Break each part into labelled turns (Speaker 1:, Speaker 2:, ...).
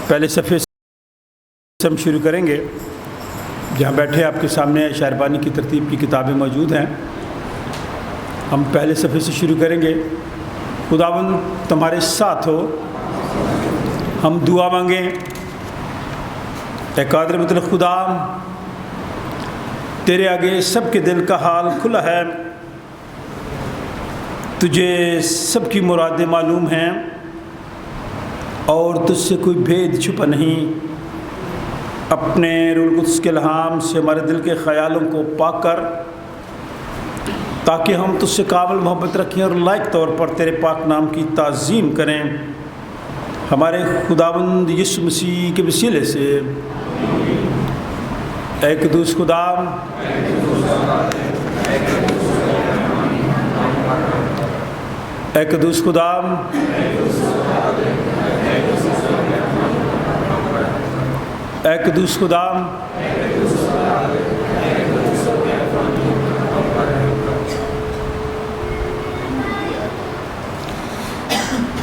Speaker 1: پہلے صفحے سے ہم شروع کریں گے. جہاں بیٹھے آپ کے سامنے شعر بانی کی ترتیب کی کتابیں موجود ہیں. ہم پہلے صفحے سے شروع کریں گے. خداوند تمہارے ساتھ ہو. ہم دعا مانگیں. اے قادر مطلق خدا، تیرے آگے سب کے دل کا حال کھلا ہے. تجھے سب کی مرادیں معلوم ہیں اور تجھ سے کوئی بھید چھپا نہیں. اپنے روح القدس کے الہام سے ہمارے دل کے خیالوں کو پاک کر، تاکہ ہم تجھ سے قابل محبت رکھیں اور لائق طور پر تیرے پاک نام کی تعظیم کریں. ہمارے خداوند یسوع مسیح کے وسیلے سے. اے قدوس خدا، اے قدوس خدا، اے قدوس خدا،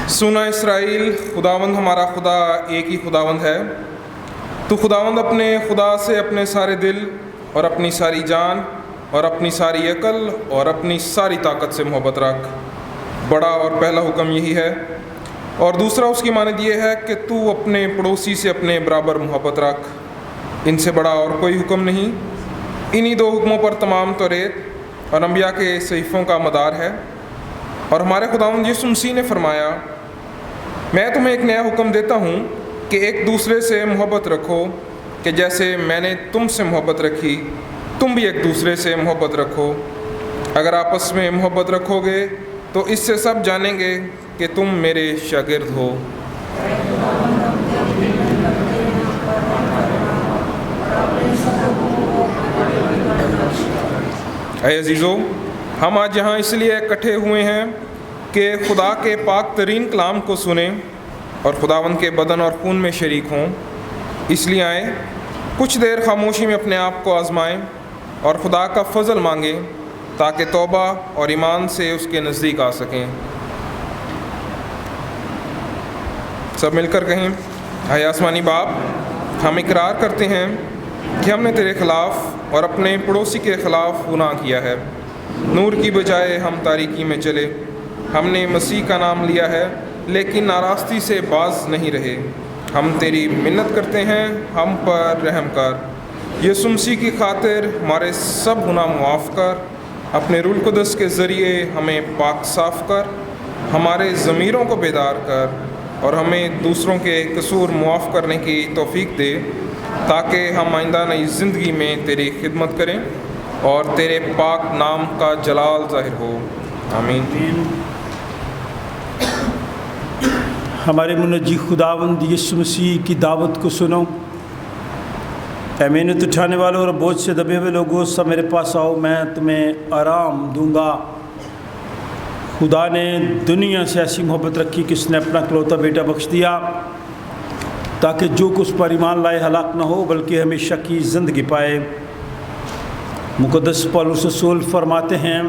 Speaker 2: سنا اسرائیل، خداوند ہمارا خدا ایک ہی خداوند ہے. تو خداوند اپنے خدا سے اپنے سارے دل اور اپنی ساری جان اور اپنی ساری عقل اور اپنی ساری طاقت سے محبت رکھ. بڑا اور پہلا حکم یہی ہے، اور دوسرا اس کی مانند یہ ہے کہ تو اپنے پڑوسی سے اپنے برابر محبت رکھ. ان سے بڑا اور کوئی حکم نہیں. انہی دو حکموں پر تمام توریت اور انبیاء کے صحیفوں کا مدار ہے. اور ہمارے خداوند یسوع مسیح نے فرمایا، میں تمہیں ایک نیا حکم دیتا ہوں کہ ایک دوسرے سے محبت رکھو، کہ جیسے میں نے تم سے محبت رکھی تم بھی ایک دوسرے سے محبت رکھو. اگر آپس میں محبت رکھو گے تو اس سے سب جانیں گے کہ تم میرے شاگرد ہو. اے عزیزو، ہم آج یہاں اس لیے اکٹھے ہوئے ہیں کہ خدا کے پاک ترین کلام کو سنیں اور خداوند کے بدن اور خون میں شریک ہوں. اس لیے آئیں، کچھ دیر خاموشی میں اپنے آپ کو آزمائیں اور خدا کا فضل مانگیں تاکہ توبہ اور ایمان سے اس کے نزدیک آ سکیں. سب مل کر کہیں، اے آسمانی باپ، ہم اقرار کرتے ہیں کہ ہم نے تیرے خلاف اور اپنے پڑوسی کے خلاف گناہ کیا ہے. نور کی بجائے ہم تاریکی میں چلے. ہم نے مسیح کا نام لیا ہے لیکن ناراستی سے باز نہیں رہے. ہم تیری منت کرتے ہیں، ہم پر رحم کر. یسوع مسیح کی خاطر ہمارے سب گناہ معاف کر. اپنے روح القدس کے ذریعے ہمیں پاک صاف کر. ہمارے ضمیروں کو بیدار کر اور ہمیں دوسروں کے قصور معاف کرنے کی توفیق دے، تاکہ ہم آئندہ نئی زندگی میں تیری خدمت کریں اور تیرے پاک نام کا جلال ظاہر ہو. آمین.
Speaker 1: ہمارے منجی خداوند یسوع مسیح کی دعوت کو سنو. اے محنت اٹھانے والوں اور بوجھ سے دبے ہوئے لوگوں، سب میرے پاس آؤ، میں تمہیں آرام دوں گا. خدا نے دنیا سے ایسی محبت رکھی کہ اس نے اپنا اکلوتا بیٹا بخش دیا، تاکہ جو کچھ پر ایمان لائے ہلاک نہ ہو بلکہ ہمیشہ کی زندگی پائے. مقدس پولس رسول فرماتے ہیں،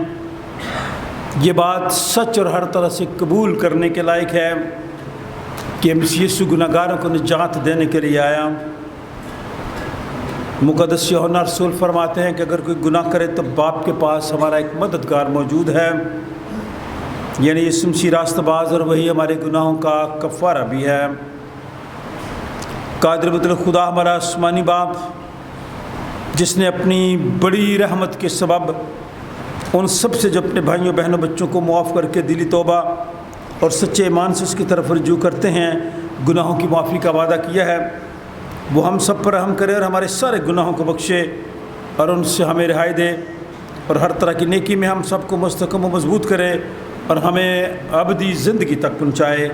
Speaker 1: یہ بات سچ اور ہر طرح سے قبول کرنے کے لائق ہے کہ مسیح یسوع گناہ گاروں کو نجات دینے کے لیے آیا. مقدس یوحنا رسول فرماتے ہیں کہ اگر کوئی گناہ کرے تو باپ کے پاس ہمارا ایک مددگار موجود ہے، یعنی یسوع مسیح راست باز، اور وہی ہمارے گناہوں کا کفارہ بھی ہے. قادر مطلق خدا ہمارا آسمانی باپ، جس نے اپنی بڑی رحمت کے سبب ان سب سے جو اپنے بھائیوں بہنوں بچوں کو معاف کر کے دلی توبہ اور سچے ایمان سے اس کی طرف رجوع کرتے ہیں گناہوں کی معافی کا وعدہ کیا ہے، وہ ہم سب پر رحم کرے اور ہمارے سارے گناہوں کو بخشے اور ان سے ہمیں رہائی دے، اور ہر طرح کی نیکی میں ہم سب کو مستحکم و مضبوط کرے اور ہمیں ابدی زندگی تک پہنچائے.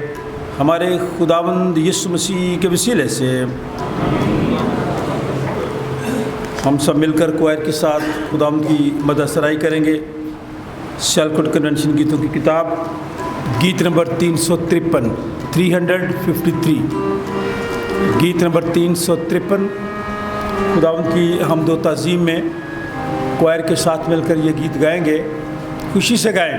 Speaker 1: ہمارے خداوند یسوع مسیح کے وسیلے سے. ہم سب مل کر کوائر کے ساتھ خداوند کی مدح سرائی کریں گے. سیالکوٹ کنونشن گیتوں کی کتاب، گیت نمبر 353، 353، گیت نمبر 353. خداوند کی حمد و تعظیم میں کوائر کے ساتھ مل کر یہ گیت گائیں گے. خوشی سے گائیں.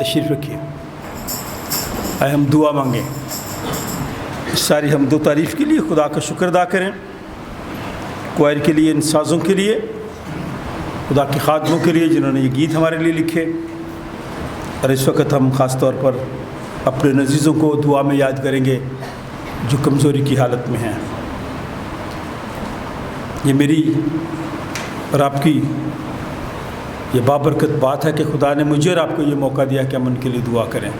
Speaker 1: تشریف رکھیے. آئے ہم دعا مانگیں. ساری حمد و تعریف کے لیے خدا کا شکر ادا کریں. کوائر کے لیے، ان سازوں کے لیے، خدا کے خادموں کے لیے جنہوں نے یہ گیت ہمارے لیے لکھے. اور اس وقت ہم خاص طور پر اپنے عزیزوں کو دعا میں یاد کریں گے جو کمزوری کی حالت میں ہیں. یہ میری اور آپ کی یہ بابرکت بات ہے کہ خدا نے مجھے اور آپ کو یہ موقع دیا کہ ہم ان کے لیے دعا کریں،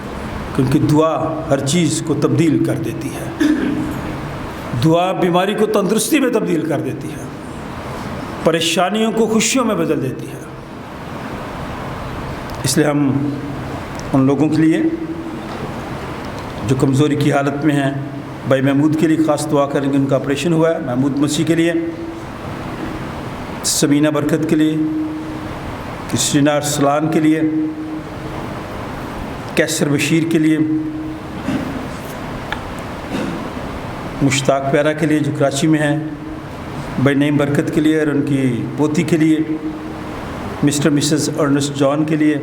Speaker 1: کیونکہ دعا ہر چیز کو تبدیل کر دیتی ہے. دعا بیماری کو تندرستی میں تبدیل کر دیتی ہے، پریشانیوں کو خوشیوں میں بدل دیتی ہے. اس لیے ہم ان لوگوں کے لیے جو کمزوری کی حالت میں ہیں، بھائی محمود کے لیے خاص دعا کریں گے. ان کا آپریشن ہوا ہے. محمود مسیح کے لیے، سمینہ برکت کے لیے، کرسٹینا ارسلان کے لیے، کیسر بشیر کے لیے، مشتاق پیارا کے لیے جو کراچی میں ہیں، بھائی نعیم برکت کے لیے اور ان کی پوتی کے لیے، مسٹر مسز ارنسٹ جان کے لیے،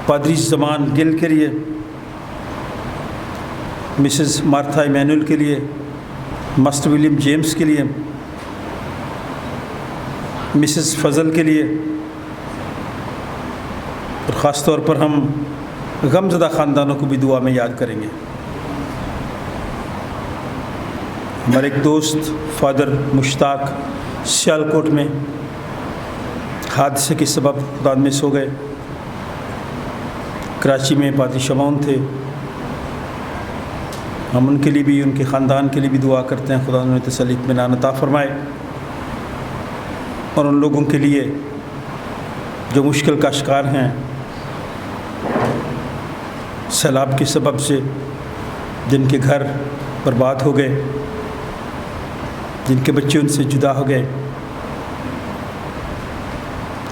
Speaker 1: پادری زمان گل کے لیے، مسز مارتھا ایمینول کے لیے، ماسٹر ولیم جیمز کے لیے، مسز فضل کے لیے. اور خاص طور پر ہم غم زدہ خاندانوں کو بھی دعا میں یاد کریں گے. ہمارے ایک دوست فادر مشتاق سیالکوٹ میں حادثے کے سبب خدا میں سو گئے. کراچی میں پادری شمعون تھے. ہم ان کے لیے بھی، ان کے خاندان کے لیے بھی دعا کرتے ہیں. خدا انہیں تسلی اطمینان عطا فرمائے. اور ان لوگوں کے لیے جو مشکل کا شکار ہیں سیلاب کے سبب سے، جن کے گھر برباد ہو گئے، جن کے بچے ان سے جدا ہو گئے.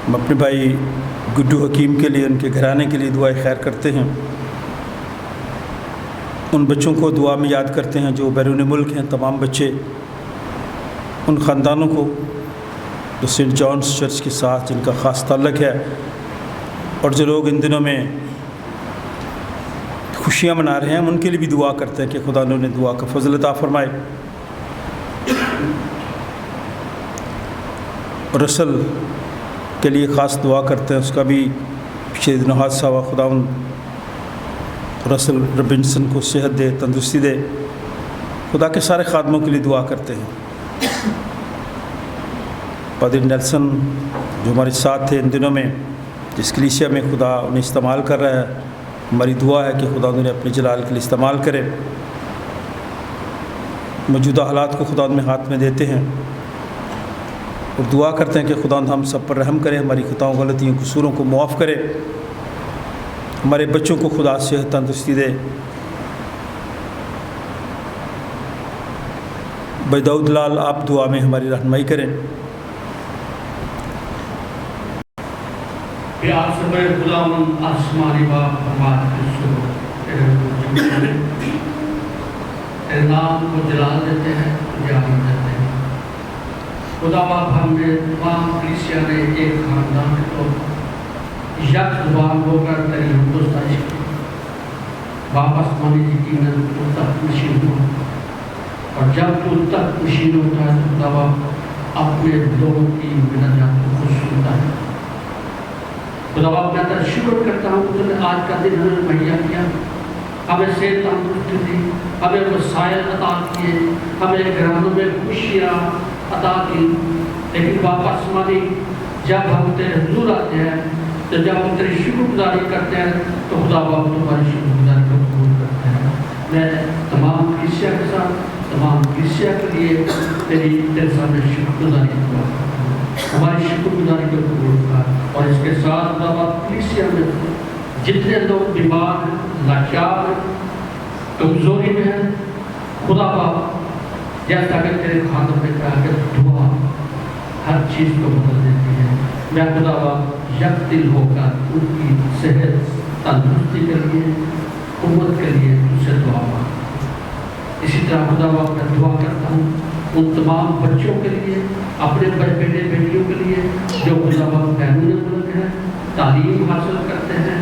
Speaker 1: ہم اپنے بھائی گڈو حکیم کے لیے، ان کے گھرانے کے لیے دعائیں خیر کرتے ہیں. ان بچوں کو دعا میں یاد کرتے ہیں جو بیرون ملک ہیں، تمام بچے، ان خاندانوں کو جو سینٹ جانس چرچ کے ساتھ جن کا خاص تعلق ہے، اور جو لوگ ان دنوں میں خوشیاں منا رہے ہیں، ہم ان کے لیے بھی دعا کرتے ہیں کہ خدا نے انہیں دعا کا فضل عطا فرمائے. اور رسل کے لیے خاص دعا کرتے ہیں. اس کا بھی پچھلے دنوں حادثہ ہوا. خدا ان رسل ربنسن کو صحت دے، تندرستی دے. خدا کے سارے خادموں کے لیے دعا کرتے ہیں. پادری نیلسن جو ہمارے ساتھ تھے ان دنوں میں، جس کلیسیا میں خدا انہیں استعمال کر رہا ہے، ہماری دعا ہے کہ خدا انہیں اپنے جلال کے لیے استعمال کرے. موجودہ حالات کو خدا ان میں ہاتھ میں دیتے ہیں اور دعا کرتے ہیں کہ خدا ہم سب پر رحم کرے، ہماری خطاؤں، غلطیوں، قصوروں کو معاف کرے. ہمارے بچوں کو خدا صحت تندرستی دے. بھائی داؤد لال، آپ دعا میں ہماری رہنمائی کریں.
Speaker 3: کہ آپ سے بڑے خداوند آسمانی باپ فرمات کے شکر تیرے نام کو جلال دیتے ہیں، جلال دیتے ہیں. خدا باپ ہم نے تمام کلیسیا نے ایک خاندان کے طور یک زبان ہو کر تیری حمد و ستائش کی. باپ آسمانی یقیناً تو تخت نشین ہوا، اور جب تو تخت نشین ہوتا ہے تو خدا باپ اپنے لوگوں کی مناجات کو خوش سنتا ہے. خدا باپ میں تیرا شکر کرتا ہوں کہ تو نے آج کا دن ہمیں مہیا کیا، ہمیں صحت تندرستی دی، ہمیں وسائل عطا کیے، ہمیں گھرانوں میں خوشیاں عطا کی. لیکن باپ آسمانی جب ہم تیرے حضور آتے ہیں، تو جب ہم تیری شکر گزاری کرتے ہیں تو خدا باپ تمہاری شکر گزاری کو قبول کرتے ہیں. میں تمام کلیسیا کے ساتھ، تمام کلیسیا کے لیے تیرے سامنے شکر گزاری کرتا ہوں. ہماری شکر گزاری کو قبول کر. اور اس کے ساتھ خدا باپ کلیسیا میں جتنے لوگ بیمار ہیں، لاچار ہیں، کمزوری میں ہیں، خدا باپ جیسا کہ تیرے خادم نے کہا کہ دعا ہر چیز کو بدل دیتی ہے. میں خدا باپ یک دل ہو کر ان کی صحت تندرستی کے لیے، قوت کے لیے تجھ سے دعا مانگتا ہوں. اسی طرح خدا باپ میں دعا کرتا ہوں ان تمام بچوں کے لیے، اپنے بیٹے بیٹیوں کے لیے جو خدا باپ بیرون ملک ہیں، تعلیم حاصل کرتے ہیں،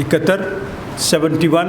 Speaker 1: 71 71।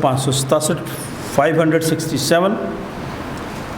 Speaker 1: 567 567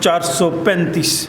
Speaker 1: 435,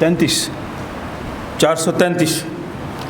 Speaker 1: 33, 433।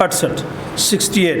Speaker 1: 68 68।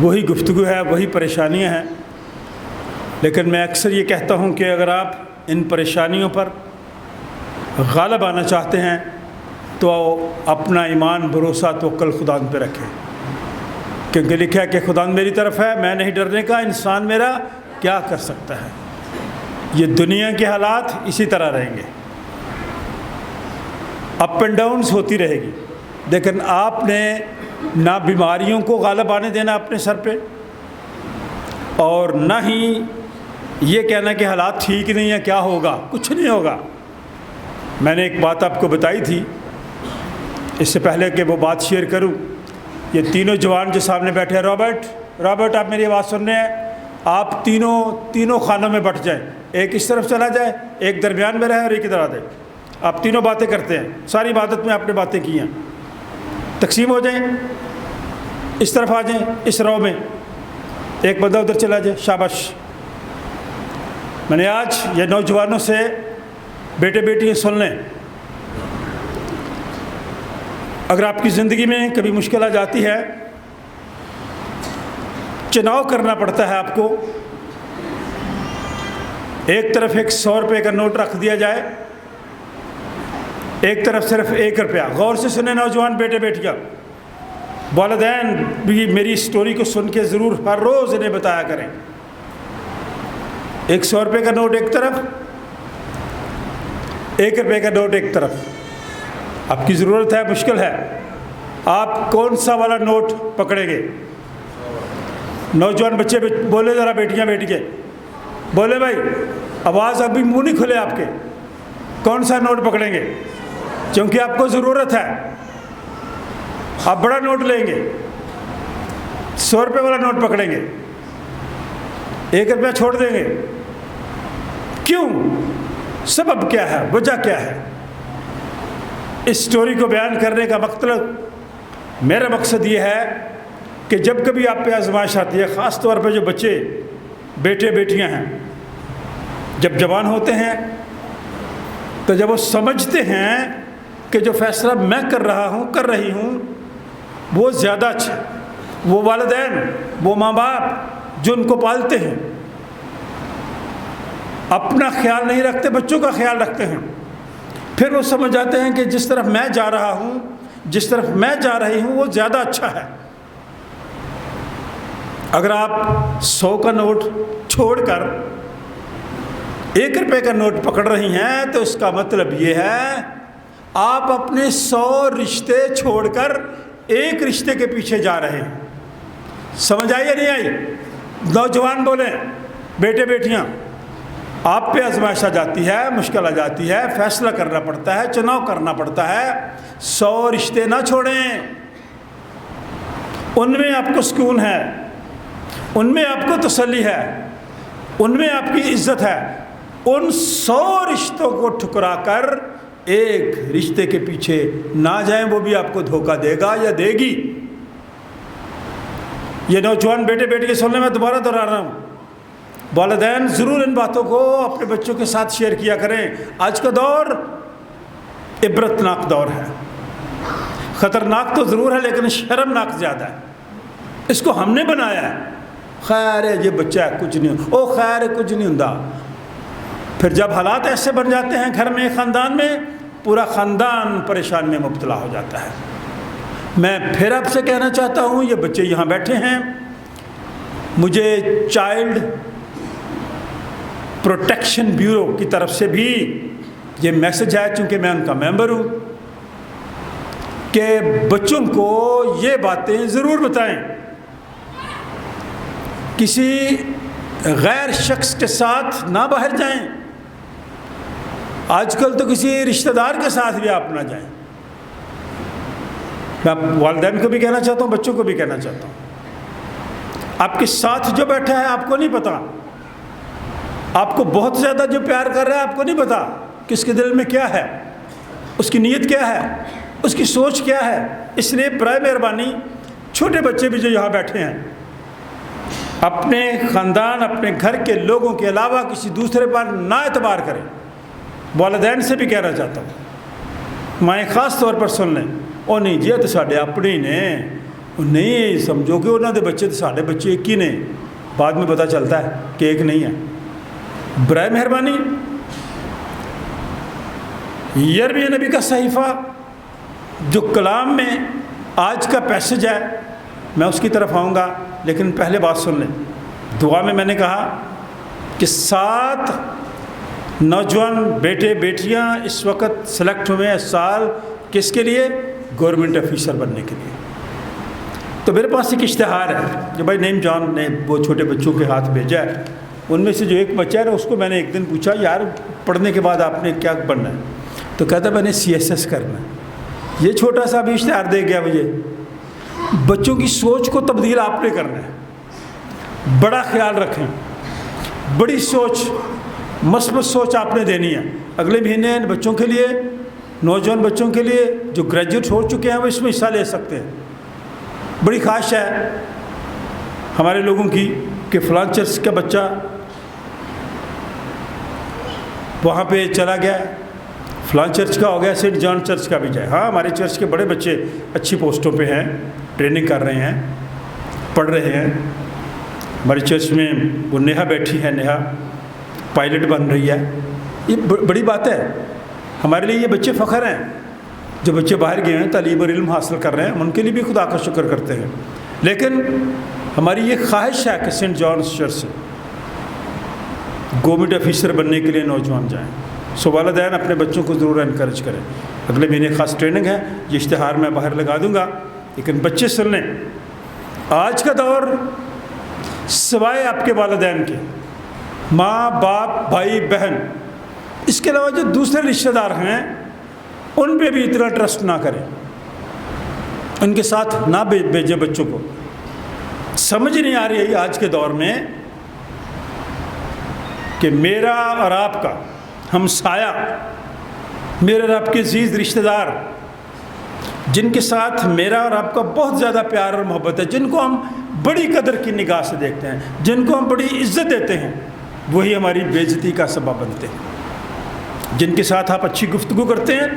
Speaker 1: وہی گفتگو ہے، وہی پریشانیاں ہیں، لیکن میں اکثر یہ کہتا ہوں کہ اگر آپ ان پریشانیوں پر غالب آنا چاہتے ہیں تو اپنا ایمان، بھروسہ، توکل خدا پہ رکھیں، کیونکہ لکھا ہے کہ خدا میری طرف ہے، میں نہیں ڈرنے کا، انسان میرا کیا کر سکتا ہے۔ یہ دنیا کے حالات اسی طرح رہیں گے، اپ اینڈ ڈاؤنز ہوتی رہے گی، لیکن آپ نے نہ بیماریوں کو غالب آنے دینا اپنے سر پہ، اور نہ ہی یہ کہنا کہ حالات ٹھیک نہیں ہیں، کیا ہوگا، کچھ نہیں ہوگا۔ میں نے ایک بات آپ کو بتائی تھی، اس سے پہلے کہ وہ بات شیئر کروں، یہ تینوں جوان جو سامنے بیٹھے ہیں، رابرٹ آپ میری آواز سن رہے ہیں، آپ تینوں خانوں میں بٹ جائیں، ایک اس طرف چلا جائے، ایک درمیان میں رہے اور ایک ادھر آ جائے۔ آپ تینوں باتیں کرتے ہیں، ساری عبادت میں آپ نے باتیں کی ہیں، تقسیم ہو جائیں، اس طرف آ جائیں، اس رو میں ایک بندہ ادھر چلا جائے، شاباش۔ میں نے آج یہ نوجوانوں سے، بیٹے بیٹیاں سن لیں، اگر آپ کی زندگی میں کبھی مشکل آ جاتی ہے، چناؤ کرنا پڑتا ہے آپ کو، ایک طرف ایک 100 روپے کا نوٹ رکھ دیا جائے، ایک طرف صرف 1 روپیہ۔ غور سے سنیں نوجوان بیٹے بیٹیاں، والدین بھی میری سٹوری کو سن کے ضرور ہر روز انہیں بتایا کریں۔ ایک 100 روپے کا نوٹ ایک طرف، 1 روپے کا نوٹ ایک طرف۔ آپ کی ضرورت ہے، مشکل ہے، آپ کون سا والا نوٹ پکڑیں گے؟ نوجوان بچے بولے ذرا، بیٹیاں بیٹھ کے بولے بھائی، آواز ابھی منہ نہیں کھلے آپ کے، کون سا نوٹ پکڑیں گے؟ کیونکہ آپ کو ضرورت ہے، آپ بڑا نوٹ لیں گے، 100 روپے والا نوٹ پکڑیں گے، 1 روپیہ چھوڑ دیں گے، کیوں؟ سبب کیا ہے، وجہ کیا ہے؟ اس سٹوری کو بیان کرنے کا مطلب، میرا مقصد یہ ہے کہ جب کبھی آپ پہ آزمائش آتی ہے، خاص طور پہ جو بچے، بیٹے بیٹیاں ہیں، جب جوان ہوتے ہیں تو جب وہ سمجھتے ہیں کہ جو فیصلہ میں کر رہی ہوں وہ زیادہ اچھا، وہ والدین، وہ ماں باپ جو ان کو پالتے ہیں، اپنا خیال نہیں رکھتے، بچوں کا خیال رکھتے ہیں، پھر وہ سمجھ جاتے ہیں کہ جس طرف میں جا رہا ہوں، جس طرف میں جا رہی ہوں وہ زیادہ اچھا ہے۔ اگر آپ 100 کا نوٹ چھوڑ کر 1 روپے کا نوٹ پکڑ رہی ہیں تو اس کا مطلب یہ ہے آپ اپنے 100 رشتے چھوڑ کر ایک رشتے کے پیچھے جا رہے ہیں۔ سمجھ آئی یا نہیں آئی؟ نوجوان بولیں، بیٹے بیٹیاں، آپ پہ آزمائش آ جاتی ہے، مشکل آ جاتی ہے، فیصلہ کرنا پڑتا ہے، چناؤ کرنا پڑتا ہے، 100 رشتے نہ چھوڑیں، ان میں آپ کو سکون ہے، ان میں آپ کو تسلی ہے، ان میں آپ کی عزت ہے۔ ان 100 رشتوں کو ٹھکرا کر ایک رشتے کے پیچھے نہ جائیں، وہ بھی آپ کو دھوکہ دے گا یا دے گی۔ یہ نوجوان بیٹے بیٹی سننے میں دوبارہ دہرا رہا ہوں، والدین ضرور ان باتوں کو اپنے بچوں کے ساتھ شیئر کیا کریں۔ آج کا دور عبرتناک دور ہے، خطرناک تو ضرور ہے لیکن شرمناک زیادہ ہے۔ اس کو ہم نے بنایا ہے، خیر ہے یہ بچہ ہے کچھ نہیں، او خیر ہے کچھ نہیں ہوندا۔ پھر جب حالات ایسے بن جاتے ہیں گھر میں، خاندان میں، پورا خاندان پریشان میں مبتلا ہو جاتا ہے۔ میں پھر آپ سے کہنا چاہتا ہوں، یہ بچے یہاں بیٹھے ہیں، مجھے چائلڈ پروٹیکشن بیورو کی طرف سے بھی یہ میسج ہے، چونکہ میں ان کا ممبر ہوں، کہ بچوں کو یہ باتیں ضرور بتائیں، کسی غیر شخص کے ساتھ نہ باہر جائیں، آج کل تو کسی رشتہ دار کے ساتھ بھی آپ نہ جائیں۔ میں والدین کو بھی کہنا چاہتا ہوں، بچوں کو بھی کہنا چاہتا ہوں، آپ کے ساتھ جو بیٹھا ہے آپ کو نہیں پتا، آپ کو بہت زیادہ جو پیار کر رہا ہے آپ کو نہیں پتا کہ اس کے دل میں کیا ہے، اس کی نیت کیا ہے، اس کی سوچ کیا ہے۔ اس لیے برائے مہربانی چھوٹے بچے بھی جو یہاں بیٹھے ہیں، اپنے خاندان، اپنے گھر کے لوگوں کے علاوہ کسی دوسرے پر نہ اعتبار کریں۔ والدین سے بھی کہنا چاہتا ہوں، مائیں خاص طور پر سن لیں، او نہیں جی یہ تو ساڈے اپنے ہی نے، نہیں سمجھو کہ انہوں نے بچے تو سارے بچے ایک ہی نے، بعد میں پتہ چلتا ہے کہ ایک نہیں ہے۔ برائے مہربانی یرمیہ نبی کا صحیفہ جو کلام میں آج کا پیسج ہے، میں اس کی طرف آؤں گا، لیکن پہلے بات سن لیں۔ دعا میں نے کہا کہ 7 نوجوان بیٹے بیٹیاں اس وقت سلیکٹ ہوئے ہیں سال کس کے لیے؟ گورنمنٹ آفیسر بننے کے لیے۔ تو میرے پاس ایک اشتہار ہے جو بھائی نیم جان نے وہ چھوٹے بچوں کے ہاتھ بھیجا ہے، ان میں سے جو ایک بچہ ہے اس کو میں نے ایک دن پوچھا یار پڑھنے کے بعد آپ نے کیا بننا ہے؟ تو کہتا میں نے CSS کرنا ہے۔ یہ چھوٹا سا بھی اشتہار دے گیا مجھے۔ بچوں کی سوچ کو تبدیل آپ نے کرنا ہے، بڑا خیال رکھیں، بڑی سوچ، مثبت سوچ آپ نے دینی ہے۔ اگلے مہینے بچوں کے لیے، نوجوان بچوں کے لیے جو گریجویٹ ہو چکے ہیں وہ اس میں حصہ لے سکتے ہیں۔ بڑی خواہش ہے ہمارے لوگوں کی کہ فلاں چرچ کا بچہ وہاں پہ چلا گیا، فلاں چرچ کا ہو گیا، سینٹ جان چرچ کا بھی جائے۔ ہاں ہمارے چرچ کے بڑے بچے اچھی پوسٹوں پہ ہیں، ٹریننگ کر رہے ہیں، پڑھ رہے ہیں۔ ہمارے چرچ میں وہ نیہا بیٹھی ہے، نیہا پائلٹ بن رہی ہے۔ یہ بڑی بات ہے ہمارے لیے، یہ بچے فخر ہیں۔ جو بچے باہر گئے ہیں تعلیم اور علم حاصل کر رہے ہیں، ہم ان کے لیے بھی خدا کا شکر کرتے ہیں۔ لیکن ہماری یہ خواہش ہے کہ سینٹ جانس چرچ سے گورنمنٹ آفیسر بننے کے لیے نوجوان جائیں۔ سو والدین اپنے بچوں کو ضرور انکریج کریں۔ اگلے مہینے خاص ٹریننگ ہے، یہ اشتہار میں باہر لگا دوں گا، لیکن بچے سن لیں۔ آج کا دور سوائے آپ کے والدین کے، ماں باپ بھائی بہن، اس کے علاوہ جو دوسرے رشتہ دار ہیں ان پہ بھی اتنا ٹرسٹ نہ کریں، ان کے ساتھ نہ بھیجیں بچوں کو۔ سمجھ نہیں آ رہی ہے آج کے دور میں کہ میرا اور آپ کا ہمسایہ، میرے اور آپ کے عزیز رشتہ دار جن کے ساتھ میرا اور آپ کا بہت زیادہ پیار اور محبت ہے، جن کو ہم بڑی قدر کی نگاہ سے دیکھتے ہیں، جن کو ہم بڑی عزت دیتے ہیں، وہی ہماری بے عزتی کا سبب بنتے ہیں۔ جن کے ساتھ آپ اچھی گفتگو کرتے ہیں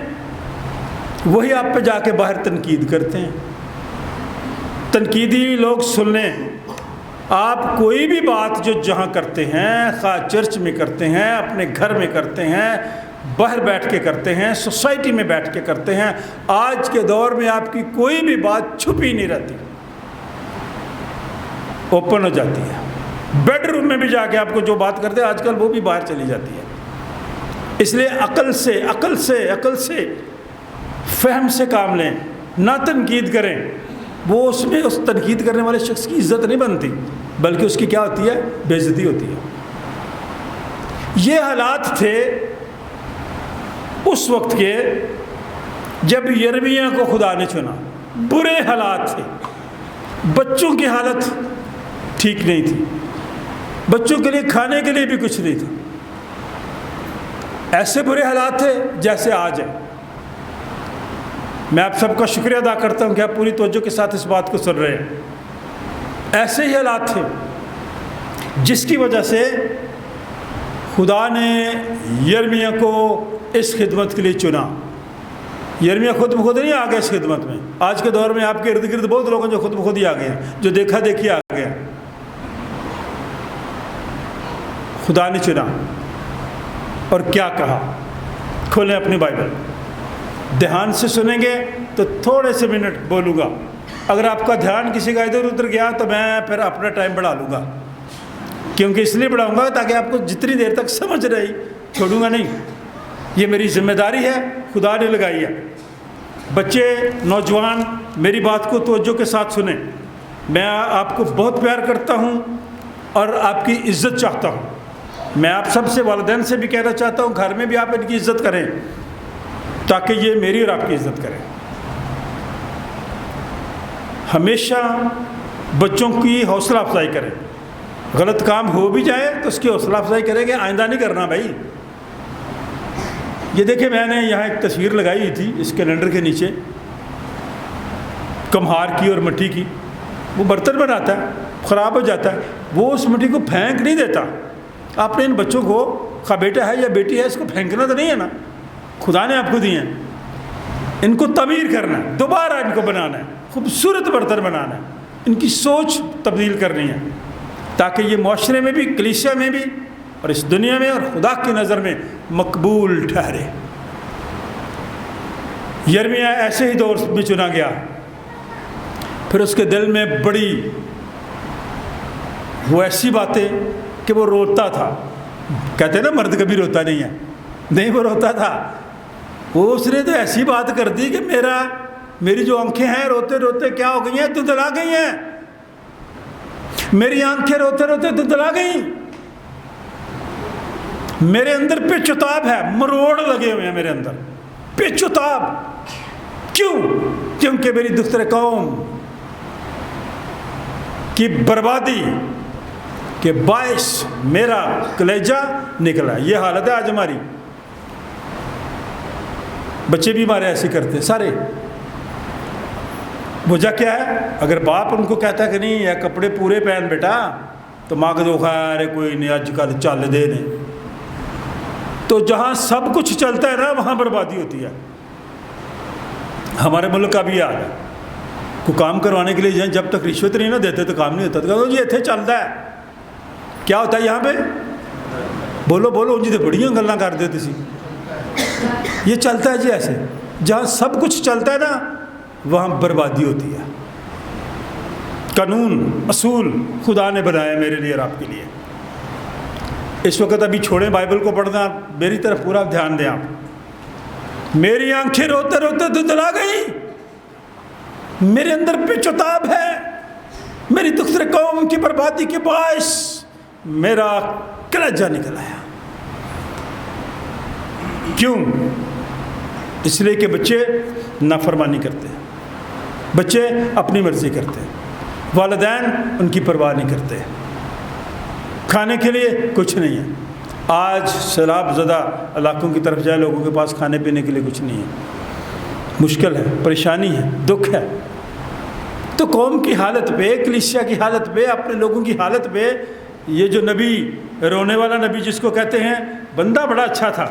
Speaker 1: وہی آپ پہ جا کے باہر تنقید کرتے ہیں۔ تنقیدی لوگ سن لیں، آپ کوئی بھی بات جو جہاں کرتے ہیں، خواہ چرچ میں کرتے ہیں، اپنے گھر میں کرتے ہیں، باہر بیٹھ کے کرتے ہیں، سوسائٹی میں بیٹھ کے کرتے ہیں، آج کے دور میں آپ کی کوئی بھی بات چھپی نہیں رہتی، اوپن ہو جاتی ہے۔ بیڈ روم میں بھی جا کے آپ کو جو بات کرتے ہیں آج کل وہ بھی باہر چلی جاتی ہے۔ اس لیے عقل سے فہم سے کام لیں، نہ تنقید کریں۔ وہ اس میں اس تنقید کرنے والے شخص کی عزت نہیں بنتی، بلکہ اس کی کیا ہوتی ہے؟ بے عزتی ہوتی ہے۔ یہ حالات تھے اس وقت کے جب یرمیہ کو خدا نے چنا، برے حالات تھے، بچوں کی حالت ٹھیک نہیں تھی، بچوں کے لیے کھانے کے لیے بھی کچھ نہیں تھا، ایسے برے حالات تھے جیسے آج ہے۔ میں آپ سب کا شکریہ ادا کرتا ہوں کہ آپ پوری توجہ کے ساتھ اس بات کو سن رہے ہیں۔ ایسے ہی حالات تھے جس کی وجہ سے خدا نے یرمیہ کو اس خدمت کے لیے چنا۔ یرمیہ خود بخود نہیں آ گیا اس خدمت میں۔ آج کے دور میں آپ کے ارد گرد بہت لوگ ہیں جو خود بخود ہی آ گئے ہیں، جو دیکھا دیکھی آ گئے ہیں۔ خدا نے چنا اور کیا کہا؟ کھولیں اپنی بائبل، دھیان سے سنیں گے تو تھوڑے سے منٹ بولوں گا۔ اگر آپ کا دھیان کسی کا ادھر ادھر گیا تو میں پھر اپنا ٹائم بڑھا لوں گا، کیونکہ اس لیے بڑھاؤں گا تاکہ آپ کو جتنی دیر تک سمجھ رہی چھوڑوں گا نہیں۔ یہ میری ذمہ داری ہے، خدا نے لگائی ہے۔ بچے نوجوان میری بات کو توجہ کے ساتھ سنیں۔ میں آپ کو بہت پیار کرتا ہوں اور آپ کی عزت چاہتا ہوں۔ میں آپ سب سے، والدین سے بھی کہنا چاہتا ہوں گھر میں بھی آپ ان کی عزت کریں تاکہ یہ میری اور آپ کی عزت کریں۔ ہمیشہ بچوں کی حوصلہ افزائی کریں، غلط کام ہو بھی جائے تو اس کی حوصلہ افزائی کریں کہ آئندہ نہیں کرنا بھائی۔ یہ دیکھیں میں نے یہاں ایک تصویر لگائی ہوئی تھی اس کیلنڈر کے نیچے، کمہار کی اور مٹی کی۔ وہ برتن بناتا ہے، خراب ہو جاتا ہے، وہ اس مٹی کو پھینک نہیں دیتا۔ آپ نے ان بچوں کو، خواہ بیٹا ہے یا بیٹی ہے، اس کو پھینکنا تو نہیں ہے نا، خدا نے آپ کو دی ہیں، ان کو تعمیر کرنا ہے، دوبارہ ان کو بنانا ہے۔ خوبصورت برتن بنانا ہے، ان کی سوچ تبدیل کرنی ہے، تاکہ یہ معاشرے میں بھی، کلیسیا میں بھی، اور اس دنیا میں اور خدا کی نظر میں مقبول ٹھہرے۔ یرمیہ ایسے ہی دور میں چنا گیا، پھر اس کے دل میں بڑی وہ ایسی باتیں کہ وہ روتا تھا۔ کہتے ہیں نا مرد کبھی روتا نہیں ہے، نہیں وہ روتا تھا۔ وہ اس نے تو ایسی بات کر دی کہ میری جو آنکھیں ہیں روتے روتے کیا ہو گئی ہیں، دندلا گئی ہیں، میری آنکھیں روتے روتے دندلا گئیں، میرے اندر پیچ و تاب ہے، مروڑ لگے ہوئے ہیں میرے اندر، پیچ و تاب۔ کیوں؟ کیونکہ میری دوسرے قوم کی بربادی کے باعث میرا کلیجہ نکلا۔ یہ حالت ہے آج ہماری۔ بچے بھی ہمارے ایسے کرتے ہیں سارے۔ وجہ کیا ہے؟ اگر باپ ان کو کہتا ہے کہ نہیں یہ کپڑے پورے پہن بیٹا، تو ماں کو تو خیر کوئی نہیں آج کل چل دے نے۔ تو جہاں سب کچھ چلتا ہے نا وہاں بربادی ہوتی ہے۔ ہمارے ملک کا بھی حال ہے، کوئی کام کروانے کے لیے جب تک رشوت نہیں نہ دیتے تو کام نہیں ہوتا۔ تو جی اتنے چلتا ہے، کیا ہوتا ہے یہاں پہ؟ بولو جی تو بڑیاں گلاں کر دے تسی۔ یہ چلتا ہے جی ایسے، جہاں سب کچھ چلتا ہے نا وہاں بربادی ہوتی ہے۔ قانون اصول خدا نے بنائے میرے لیے اور آپ کے لیے۔ اس وقت ابھی چھوڑیں بائبل کو پڑھنا، میری طرف پورا دھیان دیں آپ۔ میری آنکھیں روتے روتے دھندلا گئی، میرے اندر پیچ و تاب ہے، میری دوسرے قوم کی بربادی کے باعث میرا کلیجہ نکل آیا۔ کیوں؟ اس لیے کہ بچے نافرمانی کرتے ہیں، بچے اپنی مرضی کرتے ہیں، والدین ان کی پرواہ نہیں کرتے، کھانے کے لیے کچھ نہیں ہے۔ آج سیلاب زدہ علاقوں کی طرف جائے، لوگوں کے پاس کھانے پینے کے لیے کچھ نہیں ہے، مشکل ہے، پریشانی ہے، دکھ ہے۔ تو قوم کی حالت پہ، کلیسیا کی حالت پہ، اپنے لوگوں کی حالت پہ یہ جو نبی، رونے والا نبی جس کو کہتے ہیں، بندہ بڑا اچھا تھا،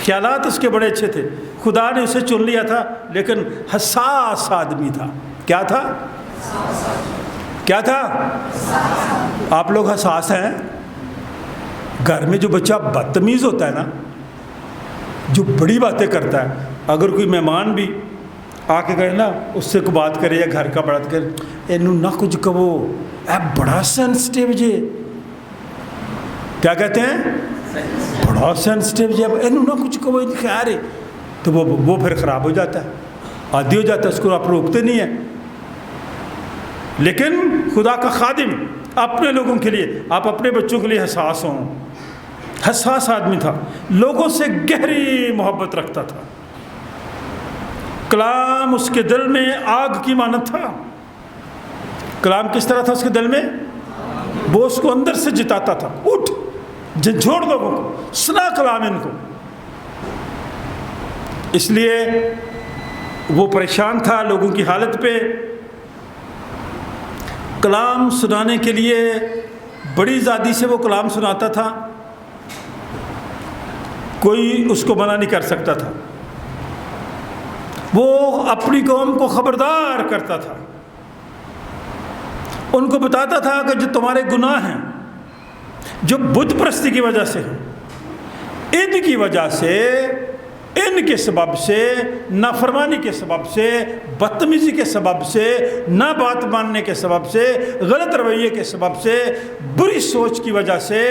Speaker 1: خیالات اس کے بڑے اچھے تھے، خدا نے اسے چن لیا تھا، لیکن حساس آدمی تھا۔ کیا تھا؟ کیا تھا؟ آپ لوگ حساس ہیں؟ گھر میں جو بچہ بدتمیز ہوتا ہے نا، جو بڑی باتیں کرتا ہے، اگر کوئی مہمان بھی آ کے کہے نا، اس سے کوئی بات کرے یا گھر کا بڑا کرے، اینو نہ کچھ کہو، اے بڑا سینسٹیو جے، کیا کہتے ہیں؟ بڑا سینسٹیو جے، اینو نہ کچھ کہو، خیر ہے، تو وہ پھر خراب ہو جاتا ہے، عادی ہو جاتا ہے، اس کو آپ روکتے نہیں ہیں۔ لیکن خدا کا خادم اپنے لوگوں کے لیے، آپ اپنے بچوں کے لیے حساس ہوں۔ حساس آدمی تھا، لوگوں سے گہری محبت رکھتا تھا، کلام اس کے دل میں آگ کی مانند تھا۔ کلام کس طرح تھا اس کے دل میں؟ وہ اس کو اندر سے جتاتا تھا، اٹھ جھنجھوڑ لوگوں کو، سنا کلام ان کو۔ اس لیے وہ پریشان تھا لوگوں کی حالت پہ، کلام سنانے کے لیے بڑی زیادی سے وہ کلام سناتا تھا، کوئی اس کو منع نہیں کر سکتا تھا۔ وہ اپنی قوم کو خبردار کرتا تھا، ان کو بتاتا تھا کہ جو تمہارے گناہ ہیں، جو بت پرستی کی وجہ سے ہیں، ان کی وجہ سے، ان کے سبب سے، نافرمانی کے سبب سے، بدتمیزی کے سبب سے، نہ بات ماننے کے سبب سے، غلط رویے کے سبب سے، بری سوچ کی وجہ سے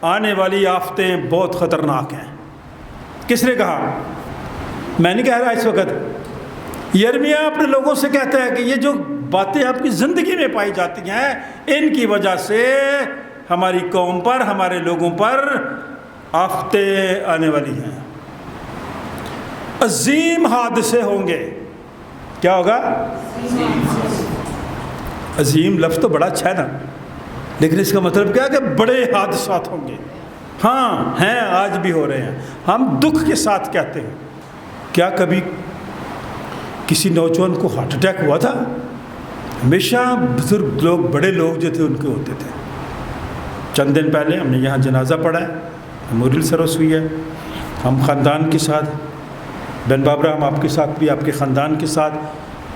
Speaker 1: آنے والی آفتیں بہت خطرناک ہیں۔ کس نے کہا؟ میں نہیں کہہ رہا اس وقت، یرمیہ اپنے لوگوں سے کہتا ہے کہ یہ جو باتیں آپ کی زندگی میں پائی جاتی ہیں، ان کی وجہ سے ہماری قوم پر، ہمارے لوگوں پر آفتیں آنے والی ہیں، عظیم حادثے ہوں گے۔ کیا ہوگا؟ عظیم لفظ تو بڑا اچھا ہے نا، لیکن اس کا مطلب کیا ہے کہ بڑے حادثات ہوں گے۔ ہاں ہیں، آج بھی ہو رہے ہیں، ہم دکھ کے ساتھ کہتے ہیں۔ کیا کبھی کسی نوجوان کو ہارٹ اٹیک ہوا تھا؟ ہمیشہ بزرگ لوگ، بڑے لوگ جو تھے ان کے ہوتے تھے۔ چند دن پہلے ہم نے یہاں جنازہ پڑھا ہے، میموریل سروس ہوئی ہے، ہم خاندان کے ساتھ، بن بابرا ہم آپ کے ساتھ بھی، آپ کے خاندان کے ساتھ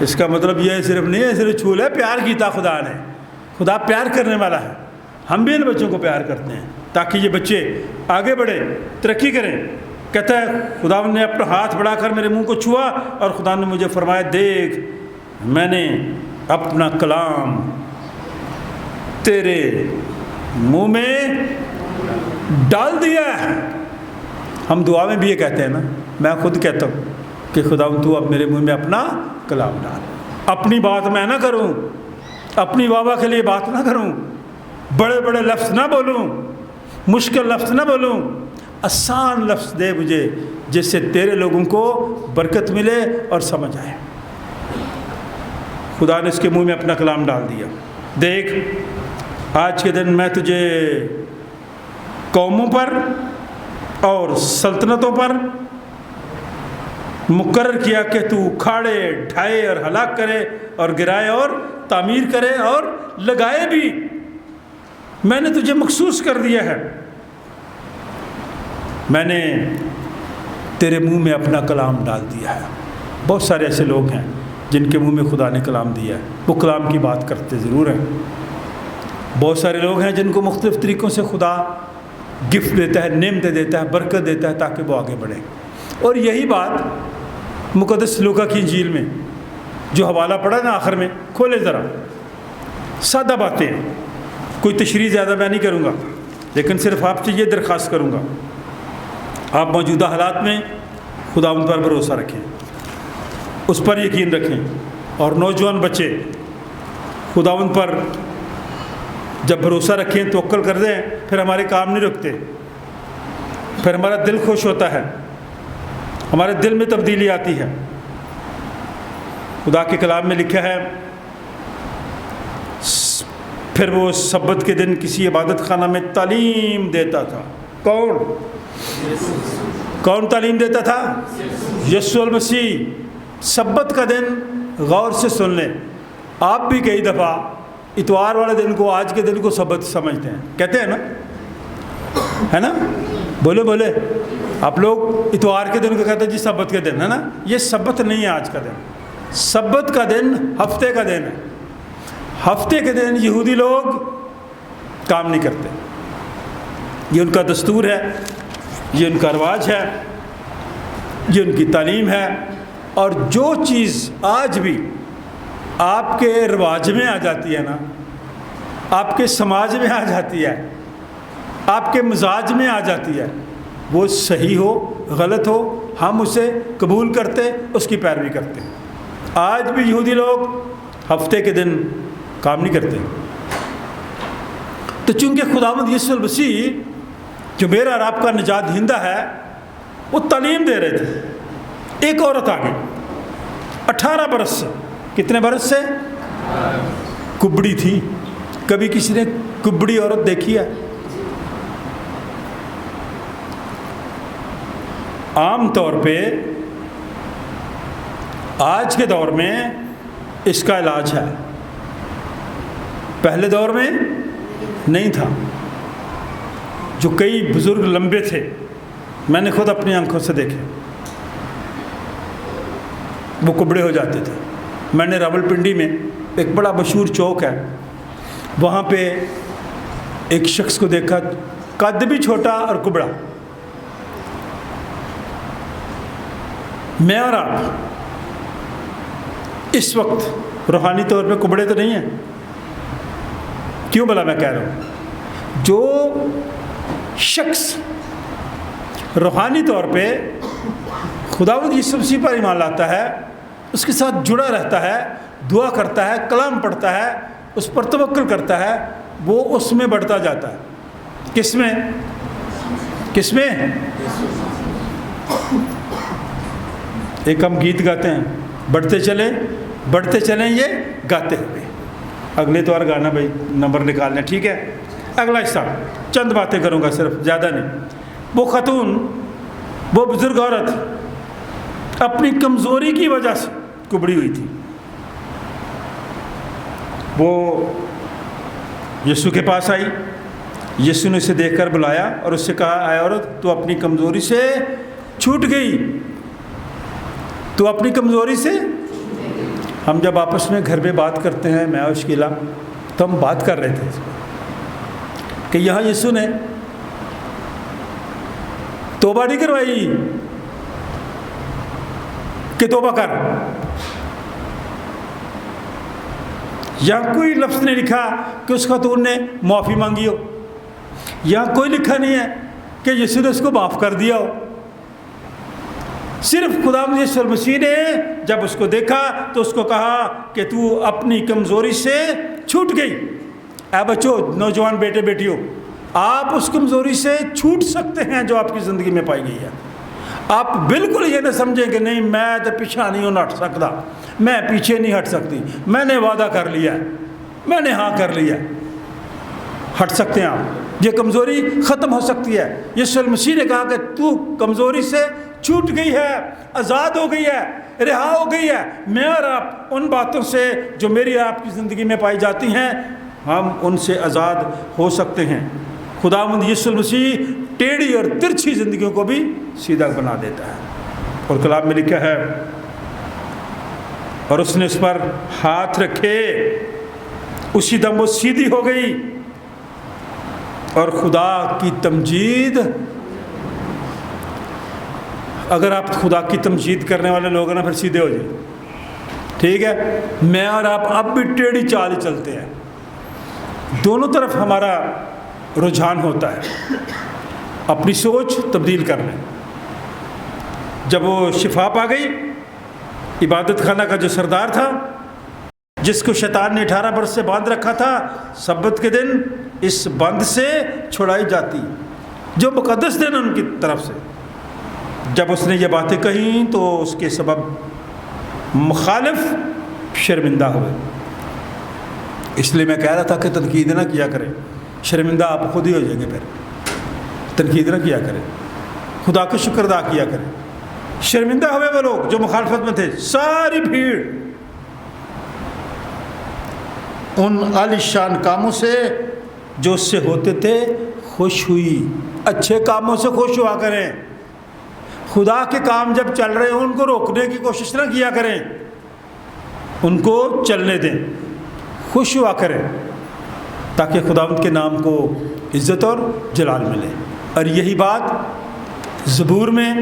Speaker 1: اس کا مطلب یہ صرف نہیں ہے صرف چھو لے، پیار کیتا خدا نے. خدا پیار کرنے والا ہے. ہم بھی ان بچوں کو پیار کرتے ہیں تاکہ یہ بچے آگے بڑھیں، ترقی کریں. کہتا ہے خدا نے اپنا ہاتھ بڑھا کر میرے منہ کو چھوا اور خدا نے مجھے فرمایا دیکھ میں نے اپنا کلام تیرے منہ میں ڈال دیا ہے. ہم دعا میں بھی یہ کہتے ہیں نا، میں خود کہتا ہوں کہ خدا تو اب میرے منہ میں اپنا کلام ڈال. اپنی بات میں نہ کروں، اپنی بابا کے لیے بات نہ کروں، بڑے بڑے لفظ نہ بولوں، مشکل لفظ نہ بولوں، آسان لفظ دے مجھے جس سے تیرے لوگوں کو برکت ملے اور سمجھ آئے. خدا نے اس کے منہ میں اپنا کلام ڈال دیا. دیکھ آج کے دن میں تجھے قوموں پر اور سلطنتوں پر مقرر کیا کہ تو کھاڑے ڈھائے اور ہلاک کرے اور گرائے اور تعمیر کرے اور لگائے بھی. میں نے تجھے مخصوص کر دیا ہے. میں نے تیرے منہ میں اپنا کلام ڈال دیا ہے. بہت سارے ایسے لوگ ہیں جن کے منہ میں خدا نے کلام دیا ہے، وہ کلام کی بات کرتے ضرور ہیں. بہت سارے لوگ ہیں جن کو مختلف طریقوں سے خدا گفٹ دیتا ہے، نعمتیں دیتا ہے، برکت دیتا ہے تاکہ وہ آگے بڑھیں. اور یہی بات مقدس لوکا کی انجیل میں جو حوالہ پڑھا نا آخر میں، کھولے ذرا. سادہ باتیں، کوئی تشریح زیادہ میں نہیں کروں گا، لیکن صرف آپ سے یہ درخواست کروں گا آپ موجودہ حالات میں خدا ان پر بھروسہ رکھیں، اس پر یقین رکھیں. اور نوجوان بچے خداوند پر جب بھروسہ رکھیں، توکل کر دیں، پھر ہمارے کام نہیں رکتے، پھر ہمارا دل خوش ہوتا ہے، ہمارے دل میں تبدیلی آتی ہے. خدا کے کلام میں لکھا ہے پھر وہ سبت کے دن کسی عبادت خانہ میں تعلیم دیتا تھا. کون تعلیم دیتا تھا؟ یسوع المسیح. سبت کا دن غور سے سن لیں. آپ بھی کئی دفعہ اتوار والے دن کو، آج کے دن کو سبت سمجھتے ہیں، کہتے ہیں نا، ہے نا؟ بولے آپ لوگ اتوار کے دن کو کہتے ہیں جی سبت کے دن، ہے نا؟ یہ سبت نہیں ہے آج کا دن. سبت کا دن ہفتے کا دن ہے. ہفتے کے دن یہودی لوگ کام نہیں کرتے. یہ ان کا دستور ہے، یہ ان کا رواج ہے، یہ ان کی تعلیم ہے. اور جو چیز آج بھی آپ کے رواج میں آ جاتی ہے نا، آپ کے سماج میں آ جاتی ہے، آپ کے مزاج میں آ جاتی ہے، وہ صحیح ہو غلط ہو، ہم اسے قبول کرتے، اس کی پیروی کرتے. آج بھی یہودی لوگ ہفتے کے دن کام نہیں کرتے. تو چونکہ خداوند یسوع المسیح جو میرا اور آپ کا نجات دہندہ ہے، وہ تعلیم دے رہے تھے. ایک عورت آ گئی 18 برس سے. کتنے برس سے؟ کبڑی تھی. کبھی کسی نے کبڑی عورت دیکھی ہے؟ عام طور پہ آج کے دور میں اس کا علاج ہے، پہلے دور میں نہیں تھا. جو کئی بزرگ لمبے تھے، میں نے خود اپنی آنکھوں سے دیکھے، وہ کبڑے ہو جاتے تھے. میں نے راولپنڈی میں ایک بڑا مشہور چوک ہے، وہاں پہ ایک شخص کو دیکھا، قد بھی چھوٹا اور کبڑا. میں اور آپ اس وقت روحانی طور پہ کبڑے تو نہیں ہیں. کیوں بھلا میں کہہ رہا ہوں؟ جو شخص روحانی طور پہ خداوند یسوع مسیح پر ایمان لاتا ہے، اس کے ساتھ جڑا رہتا ہے، دعا کرتا ہے، کلام پڑھتا ہے، اس پر توکل کرتا ہے، وہ اس میں بڑھتا جاتا ہے. کس میں؟ کس میں؟ ایک ہم گیت گاتے ہیں، بڑھتے چلیں یہ گاتے ہوئے. اگلے تو اور گانا بھائی نمبر نکالنے، ٹھیک ہے؟ اگلا حصہ چند باتیں کروں گا، صرف زیادہ نہیں. وہ خاتون، وہ بزرگ عورت اپنی کمزوری کی وجہ سے کبڑی ہوئی تھی. وہ یسوع کے پاس آئی. یسوع نے اسے دیکھ کر بلایا اور اس سے کہا، اے عورت تو اپنی کمزوری سے چھوٹ گئی. تو اپنی کمزوری سے ہم جب آپس میں گھر میں بات کرتے ہیں میں اور شکیلا، تو ہم بات کر رہے تھے کہ یہاں یسوع نے توبہ نہیں کروائی کہ توبہ کر، یہاں کوئی لفظ نہیں لکھا کہ اس خاتون نے معافی مانگی ہو، یہاں کوئی لکھا نہیں ہے کہ یسوع نے اس کو معاف کر دیا ہو۔ صرف خداوند یسوع مسیح نے جب اس کو دیکھا تو اس کو کہا کہ تو اپنی کمزوری سے چھوٹ گئی۔ اے بچوں، نوجوان بیٹے بیٹیوں، آپ اس کمزوری سے چھوٹ سکتے ہیں جو آپ کی زندگی میں پائی گئی ہے۔ آپ بالکل یہ نہ سمجھیں کہ نہیں میں تو پیچھے نہیں ہٹ سکتا، میں پیچھے نہیں ہٹ سکتی، میں نے وعدہ کر لیا، میں نے ہاں کر لیا۔ ہٹ سکتے ہیں آپ، یہ کمزوری ختم ہو سکتی ہے۔ یسوع مسیح نے کہا کہ تو کمزوری سے چھوٹ گئی ہے، آزاد ہو گئی ہے، رہا ہو گئی ہے۔ میں اور آپ ان باتوں سے جو میری آپ کی زندگی میں پائی جاتی ہیں، ہم ان سے آزاد ہو سکتے ہیں۔ خداوند یسوع مسیح ٹیڑھی اور ترچھی زندگیوں کو بھی سیدھا بنا دیتا ہے، اور کلام میں لکھا ہے اور اس نے اس پر ہاتھ رکھے، اسی دم وہ سیدھی ہو گئی، اور خدا کی تمجید۔ اگر آپ خدا کی تمجید کرنے والے لوگ ہیں نا، پھر سیدھے ہو جائیں، ٹھیک ہے۔ میں اور آپ اب بھی ٹیڑھی چال ہی چلتے ہیں، دونوں طرف ہمارا رجحان ہوتا ہے اپنی سوچ تبدیل کرنے۔ جب وہ شفا پا گئی، عبادت خانہ کا جو سردار تھا، جس کو شیطان نے 18 برس سے باندھ رکھا تھا، سبت کے دن اس بند سے چھڑائی جاتی، جو مقدس دن ان کی طرف سے۔ جب اس نے یہ باتیں کہیں تو اس کے سبب مخالف شرمندہ ہوئے۔ اس لیے میں کہہ رہا تھا کہ تنقید نہ کیا کریں، شرمندہ آپ خود ہی ہو جائیں گے، پھر تنقید نہ کیا کریں، خدا کا شکر ادا کیا کریں۔ شرمندہ ہوئے وہ لوگ جو مخالفت میں تھے، ساری بھیڑ ان عالی شان کاموں سے جو اس سے ہوتے تھے خوش ہوئی۔ اچھے کاموں سے خوش ہوا کریں، خدا کے کام جب چل رہے ہوں ان کو روکنے کی کوشش نہ کیا کریں، ان کو چلنے دیں، خوش ہوا کریں، تاکہ خداوند کے نام کو عزت اور جلال ملے۔ اور یہی بات زبور میں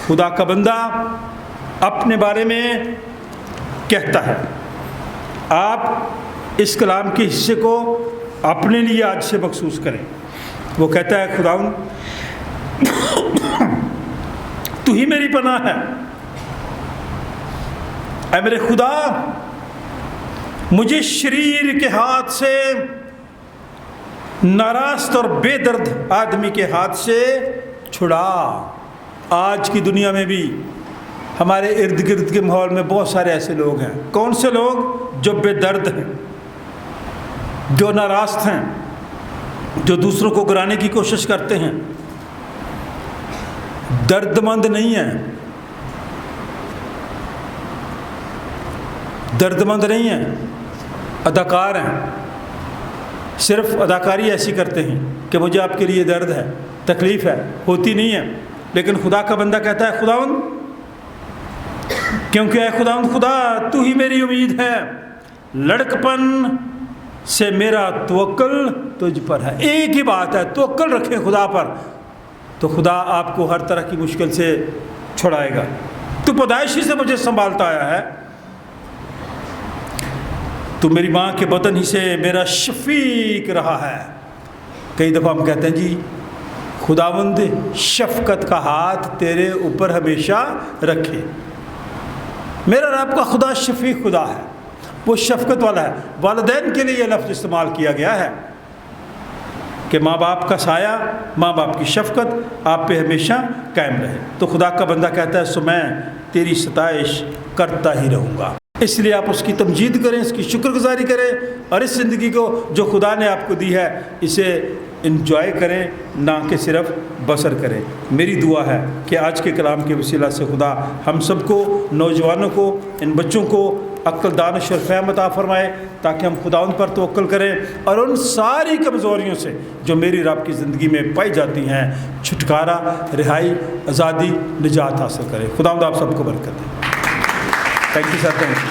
Speaker 1: خدا کا بندہ اپنے بارے میں کہتا ہے۔ آپ اس کلام کے حصے کو اپنے لیے آج سے مخصوص کریں۔ وہ کہتا ہے، خداوند تو ہی میری پناہ ہے، اے میرے خدا مجھے شریر کے ہاتھ سے، ناراست اور بے درد آدمی کے ہاتھ سے چھڑا۔ آج کی دنیا میں بھی ہمارے ارد گرد کے ماحول میں بہت سارے ایسے لوگ ہیں۔ کون سے لوگ؟ جو بے درد ہیں، جو ناراست ہیں، جو دوسروں کو گرانے کی کوشش کرتے ہیں، درد مند نہیں ہیں، درد مند نہیں ہیں، اداکار ہیں، صرف اداکاری ایسی کرتے ہیں کہ مجھے آپ کے لیے درد ہے، تکلیف ہے، ہوتی نہیں ہے۔ لیکن خدا کا بندہ کہتا ہے، خداوند کیونکہ اے خداوند خدا تو ہی میری امید ہے، لڑکپن سے میرا توکل تجھ پر ہے۔ ایک ہی بات ہے، توکل رکھیں خدا پر، تو خدا آپ کو ہر طرح کی مشکل سے چھڑائے گا۔ تو پیدائشی سے مجھے سنبھالتا آیا ہے، تو میری ماں کے بطن ہی سے میرا شفیق رہا ہے۔ کئی دفعہ ہم کہتے ہیں جی خداوند شفقت کا ہاتھ تیرے اوپر ہمیشہ رکھے۔ میرا رب کا خدا شفیق خدا ہے، وہ شفقت والا ہے۔ والدین کے لیے یہ لفظ استعمال کیا گیا ہے کہ ماں باپ کا سایہ، ماں باپ کی شفقت آپ پہ ہمیشہ قائم رہے۔ تو خدا کا بندہ کہتا ہے، سو میں تیری ستائش کرتا ہی رہوں گا۔ اس لیے آپ اس کی تمجید کریں، اس کی شکر گزاری کریں، اور اس زندگی کو جو خدا نے آپ کو دی ہے اسے انجوائے کریں، نہ کہ صرف بسر کریں۔ میری دعا ہے کہ آج کے کلام کے وسیلہ سے خدا ہم سب کو، نوجوانوں کو، ان بچوں کو عقل، دانش اور فہم عطا فرمائے، تاکہ ہم خدا ان پر توکل کریں اور ان ساری کمزوریوں سے جو میری رب کی زندگی میں پائی جاتی ہیں چھٹکارا، رہائی، آزادی، نجات حاصل کریں۔ خداوند آپ سب کو برکت دے۔ Thank you sir, thank you.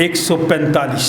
Speaker 1: 145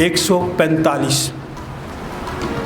Speaker 1: 145।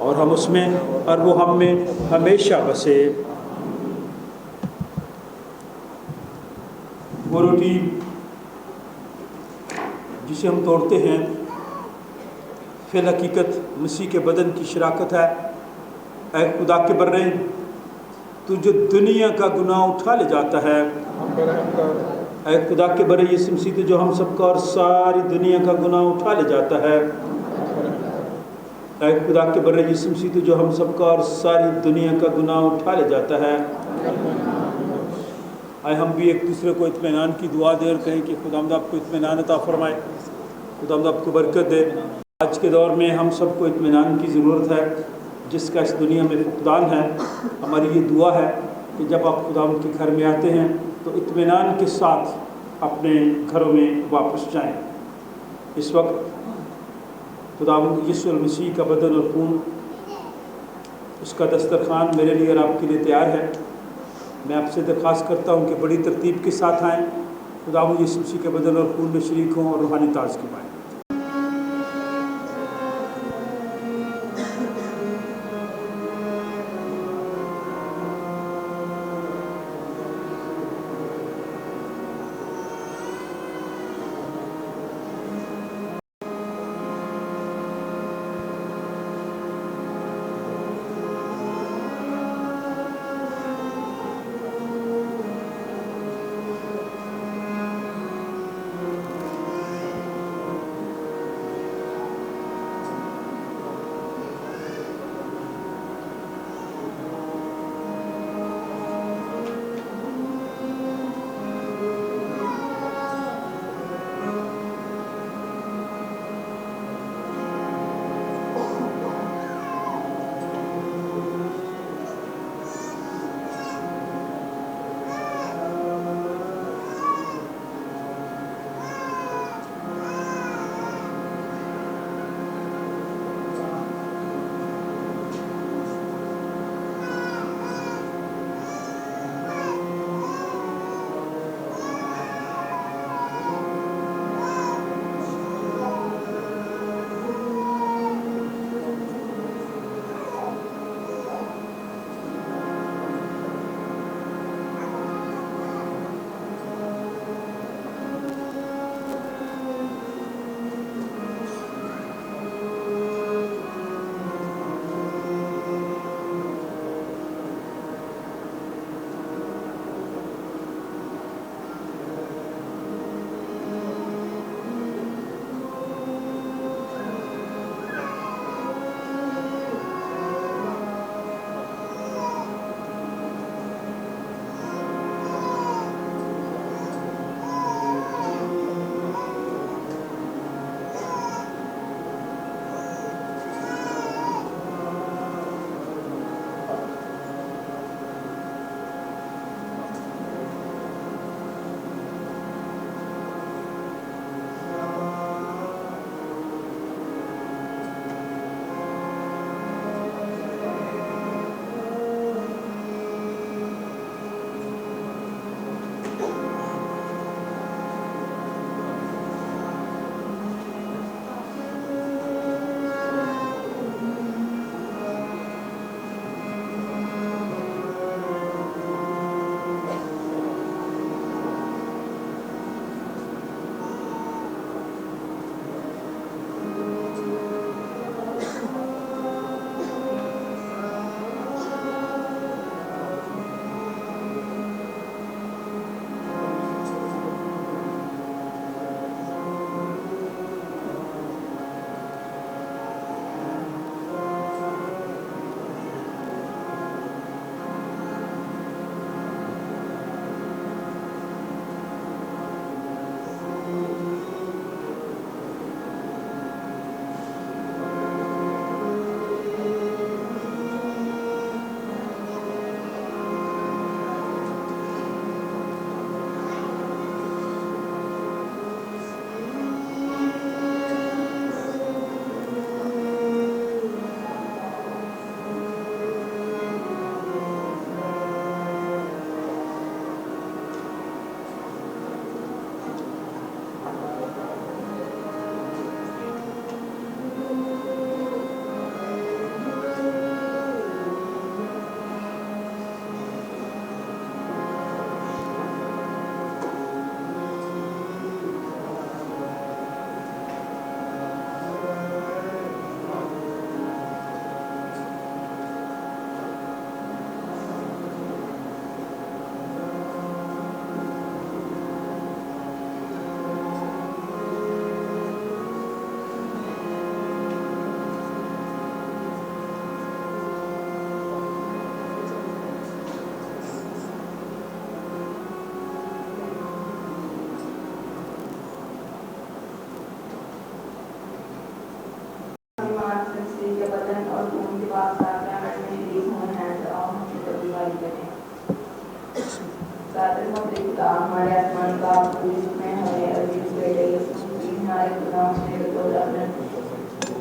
Speaker 1: اور ہم اس میں اور وہ ہم میں ہمیشہ بسے۔ وہ روٹی جسے ہم توڑتے ہیں فی الحقیقت مسیح کے بدن کی شراکت ہے۔ اے خدا کے برے، تو جو دنیا کا گناہ اٹھا لے جاتا ہے، اے خدا کے برے یسوع مسیح تو جو ہم سب کا اور ساری دنیا کا گناہ اٹھا لے جاتا ہے، اے خدا کے برے یسوع مسیح تو جو ہم سب کا اور ساری دنیا کا گناہ اٹھا لے جاتا ہے۔ آئے ہم بھی ایک دوسرے کو اطمینان کی دعا دے اور کہیں کہ خداوند آپ کو اطمینان عطا فرمائے، خداوند آپ کو برکت دے۔ آج کے دور میں ہم سب کو اطمینان کی ضرورت ہے، جس کا اس دنیا میں فقدان ہے۔ ہماری یہ دعا ہے کہ جب آپ خداوند کے گھر میں آتے ہیں تو اطمینان کے ساتھ اپنے گھروں میں واپس جائیں۔ اس وقت خداوند یسوع المسیح کا بدن اور خون، اس کا دسترخوان میرے لیے اور آپ کے لیے تیار ہے۔ میں آپ سے درخواست کرتا ہوں کہ بڑی ترتیب کے ساتھ آئیں، خداوند یسوع مسیح کے بدن اور خون میں شریک ہوں اور روحانی تازگی پائیں۔